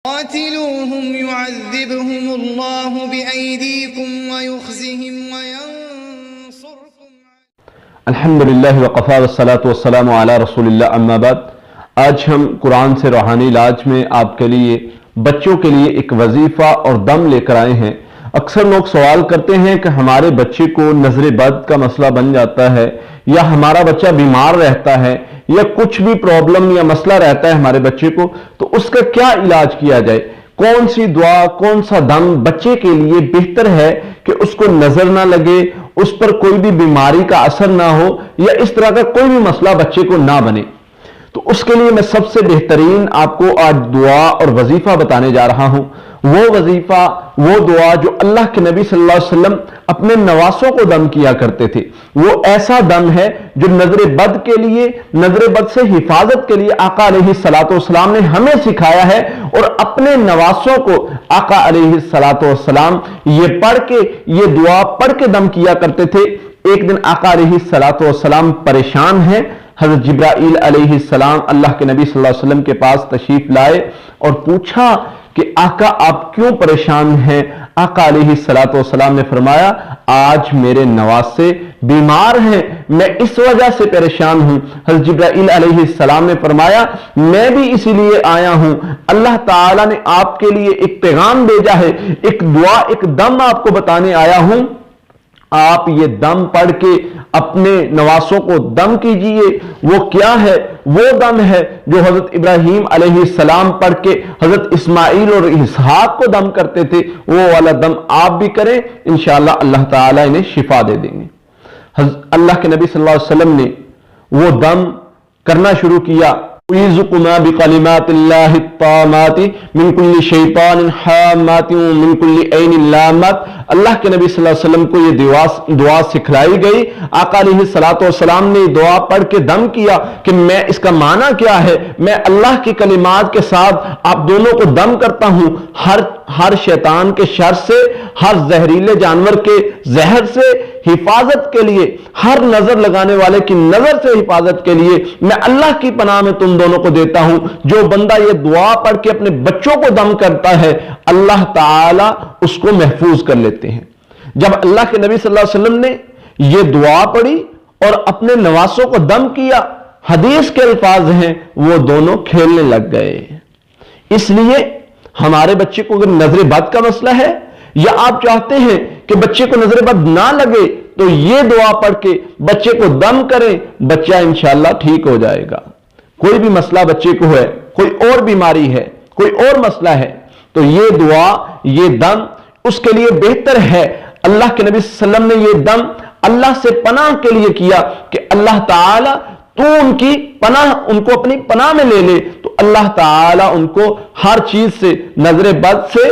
قاتلوهم يعذبهم الله بأيديكم ويخزهم وينصركم. الحمدللہ وقفا والصلاة والسلام علی رسول اللہ، اما بعد. آج ہم قرآن سے روحانی علاج میں آپ کے لیے بچوں کے لیے ایک وظیفہ اور دم لے کر آئے ہیں. اکثر لوگ سوال کرتے ہیں کہ ہمارے بچے کو نظر بد کا مسئلہ بن جاتا ہے، یا ہمارا بچہ بیمار رہتا ہے، یا کچھ بھی پرابلم یا مسئلہ رہتا ہے ہمارے بچے کو، تو اس کا کیا علاج کیا جائے؟ کون سی دعا، کون سا دم بچے کے لیے بہتر ہے کہ اس کو نظر نہ لگے، اس پر کوئی بھی بیماری کا اثر نہ ہو، یا اس طرح کا کوئی بھی مسئلہ بچے کو نہ بنے؟ تو اس کے لیے میں سب سے بہترین آپ کو آج دعا اور وظیفہ بتانے جا رہا ہوں. وہ وظیفہ، وہ دعا جو اللہ کے نبی صلی اللہ علیہ وسلم اپنے نواسوں کو دم کیا کرتے تھے. وہ ایسا دم ہے جو نظر بد کے لیے، نظر بد سے حفاظت کے لیے آقا علیہ الصلوۃ والسلام نے ہمیں سکھایا ہے، اور اپنے نواسوں کو آقا علیہ الصلوۃ والسلام یہ پڑھ کے، یہ دعا پڑھ کے دم کیا کرتے تھے. ایک دن آقا علیہ الصلوۃ والسلام پریشان ہیں. حضرت جبرائیل علیہ السلام اللہ کے نبی صلی اللہ علیہ وسلم کے پاس تشریف لائے اور پوچھا کہ آقا آپ کیوں پریشان ہیں؟ آقا علیہ الصلوۃ والسلام نے فرمایا آج میرے نواسے بیمار ہیں، میں اس وجہ سے پریشان ہوں. حضرت جبرائیل علیہ السلام نے فرمایا میں بھی اسی لیے آیا ہوں، اللہ تعالیٰ نے آپ کے لیے ایک پیغام بھیجا ہے، ایک دعا، ایک دم آپ کو بتانے آیا ہوں. آپ یہ دم پڑھ کے اپنے نواسوں کو دم کیجئے. وہ کیا ہے؟ وہ دم ہے جو حضرت ابراہیم علیہ السلام پڑھ کے حضرت اسماعیل اور اسحاق کو دم کرتے تھے. وہ والا دم آپ بھی کریں، انشاءاللہ اللہ تعالیٰ انہیں شفا دے دیں گے. اللہ کے نبی صلی اللہ علیہ وسلم نے وہ دم کرنا شروع کیا. اعوذکما بکلمات اللہ التامات من کل شیطان حامات من کل عین لامات. اللہ کے نبی صلی اللہ علیہ وسلم کو یہ دعا سکھلائی گئی. آقا علیہ الصلوۃ والسلام نے دعا پڑھ کے دم کیا کہ میں اس کا معنی کیا ہے؟ میں اللہ کی کلمات کے ساتھ آپ دونوں کو دم کرتا ہوں، ہر شیطان کے شر سے، ہر زہریلے جانور کے زہر سے حفاظت کے لیے، ہر نظر لگانے والے کی نظر سے حفاظت کے لیے میں اللہ کی پناہ میں تم دونوں کو دیتا ہوں. جو بندہ یہ دعا پڑھ کے اپنے بچوں کو دم کرتا ہے اللہ تعالی اس کو محفوظ کر لیتے ہیں. جب اللہ کے نبی صلی اللہ علیہ وسلم نے یہ دعا پڑھی اور اپنے نواسوں کو دم کیا، حدیث کے الفاظ ہیں وہ دونوں کھیلنے لگ گئے. اس لیے ہمارے بچے کو اگر نظر بد کا مسئلہ ہے، یا آپ چاہتے ہیں کہ بچے کو نظر بد نہ لگے، تو یہ دعا پڑھ کے بچے کو دم کریں، بچہ انشاءاللہ ٹھیک ہو جائے گا. کوئی بھی مسئلہ بچے کو ہے، کوئی اور بیماری ہے، کوئی اور مسئلہ ہے، تو یہ دعا، یہ دم اس کے لیے بہتر ہے. اللہ کے نبی صلی اللہ علیہ وسلم نے یہ دم اللہ سے پناہ کے لیے کیا کہ اللہ تعالی تو ان کی پناہ، ان کو اپنی پناہ میں لے لے، تو اللہ تعالی ان کو ہر چیز سے، نظر بد سے،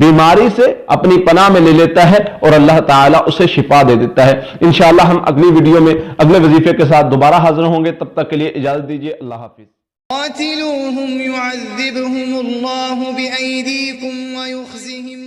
بیماری سے اپنی پناہ میں لے لیتا ہے، اور اللہ تعالی اسے شفا دے دیتا ہے. انشاءاللہ ہم اگلی ویڈیو میں اگلے وظیفے کے ساتھ دوبارہ حاضر ہوں گے. تب تک کے لیے اجازت دیجیے. اللہ حافظ. قاتلوهم يعذبهم الله بأيديكم ويخزهم